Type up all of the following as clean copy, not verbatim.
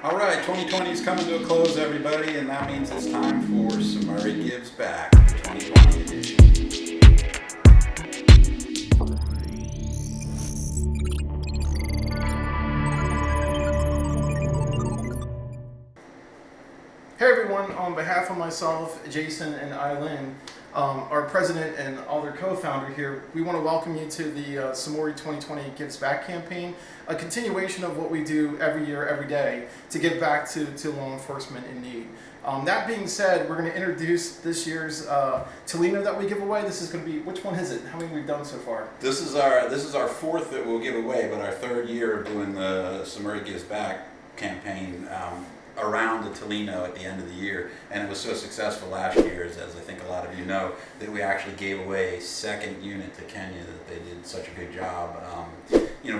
All right, 2020 is coming to a close, everybody, and that means it's time for SUMURI Gives Back 2020 edition. Hey everyone, on behalf of myself, Jason, and Ailyn, our president and other co-founder here, we want to welcome you to the SUMURI 2020 Gives Back campaign, a continuation of what we do every year, every day, to give back to law enforcement in need. That being said, we're going to introduce this year's TALINO that we give away. This is going to be, which one is it? How many we've done so far? This is our fourth that we'll give away, but our third year of doing the SUMURI Gives Back campaign around the TALINO at the end of the year, and it was so successful last year, as I think a lot of you know, that we actually gave away a second unit to Kenya. That they did such a good job,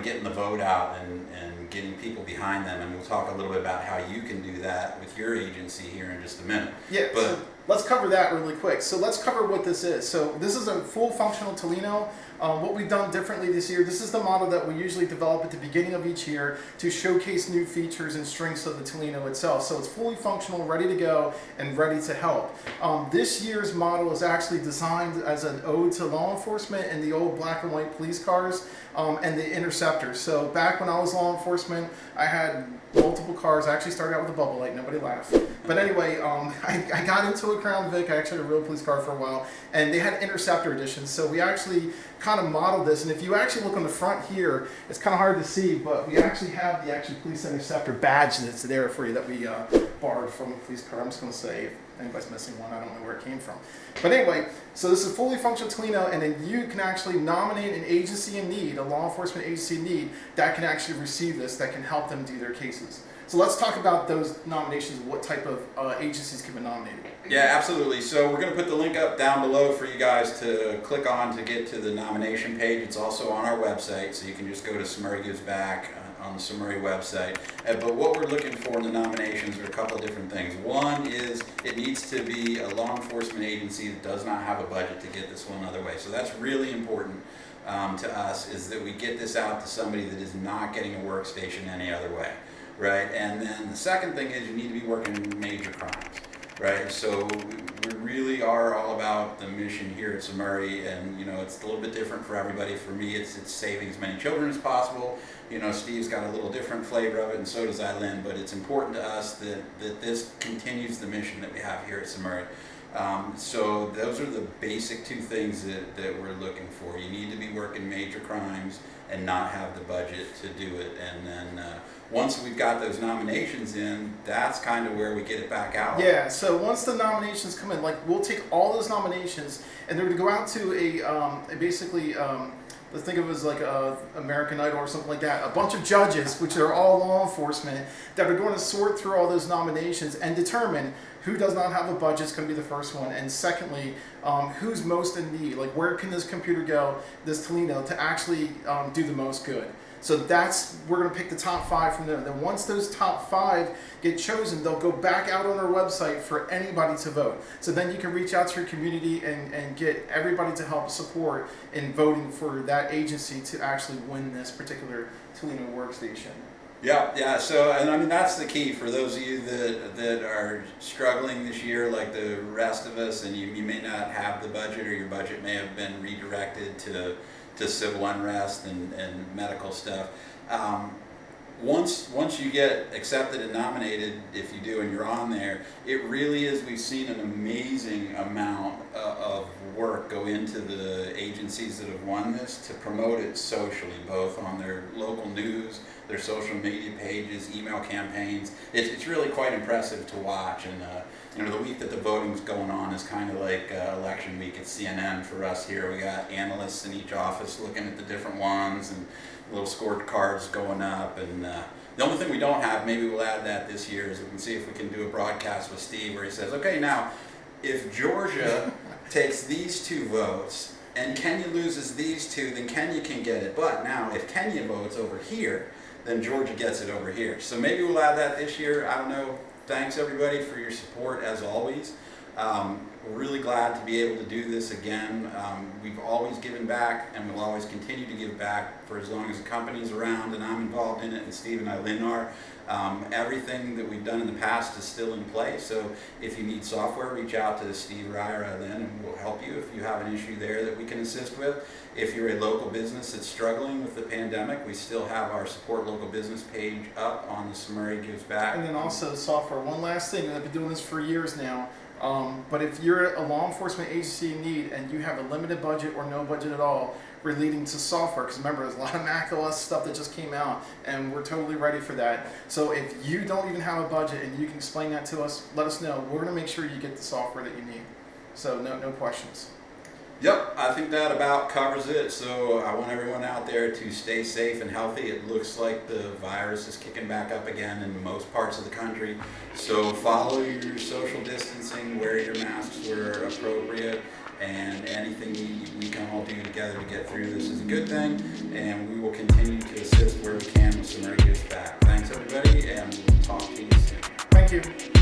getting the vote out and getting people behind them. And we'll talk a little bit about how you can do that with your agency here in just a minute. Yeah, but so let's cover that really quick. So let's cover what this is. So this is a full functional TALINO. What we've done differently this year, this is the model that we usually develop at the beginning of each year to showcase new features and strengths of the TALINO itself. So it's fully functional, ready to go, and ready to help. This year's model is actually designed as an ode to law enforcement and the old black and white police cars and the interceptors. So back when I was law enforcement, I had multiple cars. I actually started out with a bubble light. Nobody laughed. But anyway, I got into a Crown Vic. I actually had a real police car for a while, and they had interceptor editions. So we actually kind of modeled this. And if you actually look on the front here, it's kind of hard to see, but we actually have the actual police interceptor badge that's there for you that we borrowed from a police car. I'm just going to say, if anybody's missing one, I don't know where it came from. But anyway, so this is fully functional TALINO, and then you can actually nominate an agency in need, a law enforcement agency in need, that can actually receive this, that can help them do their cases. So let's talk about those nominations, what type of agencies can be nominated. Yeah, absolutely. So we're going to put the link up down below for you guys to click on to get to the nomination page. It's also on our website, so you can just go to SUMURI Gives Back on the SUMURI website. But what we're looking for in the nominations are a couple of different things. One is it needs to be a law enforcement agency that does not have a budget to get this one other way. So that's really important to us, is that we get this out to somebody that is not getting a workstation any other way. Right, and then the second thing is you need to be working major crimes, right? So we really are all about the mission here at SUMURI, and it's a little bit different for everybody. For me, it's saving as many children as possible. Steve's got a little different flavor of it, and so does Ailyn. But it's important to us that this continues the mission that we have here at SUMURI. So those are the basic two things that we're looking for. You need to be working major crimes and not have the budget to do it. And then once we've got those nominations in, that's kind of where we get it back out. Yeah, so once the nominations come in, we'll take all those nominations and they're going to go out to let's think of it as like a American Idol or something like that. A bunch of judges, which are all law enforcement, that are going to sort through all those nominations and determine who does not have a budget is going to be the first one. And secondly, who's most in need? Like, where can this computer go, this TALINO, to actually do the most good? So we're going to pick the top 5 from there. Then once those top 5 get chosen, they'll go back out on our website for anybody to vote. So then you can reach out to your community and get everybody to help support in voting for that agency to actually win this particular TALINO workstation. Yeah. So, and I mean, that's the key for those of you that are struggling this year, like the rest of us, and you may not have the budget, or your budget may have been redirected to civil unrest and medical stuff. Once you get accepted and nominated, if you do and you're on there, it really is, we've seen an amazing amount of work go into the agencies that have won this to promote it socially, both on their local news, their social media pages, email campaigns. It's really quite impressive to watch. And the week that the voting's going on is kind of like election week at CNN for us here. We got analysts in each office looking at the different ones and little scorecards going up. And the only thing we don't have, maybe we'll add that this year, is we can see if we can do a broadcast with Steve where he says, okay, now, if Georgia takes these 2 votes and Kenya loses these 2, then Kenya can get it. But now, if Kenya votes over here, then Georgia gets it over here. So maybe we'll add that this year. I don't know. Thanks, everybody, for your support, as always. We're really glad to be able to do this again. We've always given back, and we'll always continue to give back for as long as the company's around and I'm involved in it, and Steve and Ailyn are. Everything that we've done in the past is still in play, so if you need software, reach out to Steve, Rye, or Ailyn, and we'll help you if you have an issue there that we can assist with. If you're a local business that's struggling with the pandemic, we still have our Support Local Business page up on the SUMURI Gives Back. And then also software. One last thing, I've been doing this for years now. But if you're a law enforcement agency in need and you have a limited budget or no budget at all relating to software, because remember there's a lot of Mac OS stuff that just came out and we're totally ready for that. So if you don't even have a budget and you can explain that to us, let us know. We're going to make sure you get the software that you need. So no questions. Yep, I think that about covers it. So I want everyone out there to stay safe and healthy. It looks like the virus is kicking back up again in most parts of the country. So follow your social distancing, wear your masks where appropriate, and anything we can all do together to get through this is a good thing. And we will continue to assist where we can with SUMURI Gives Back. Thanks everybody, and we'll talk to you soon. Thank you.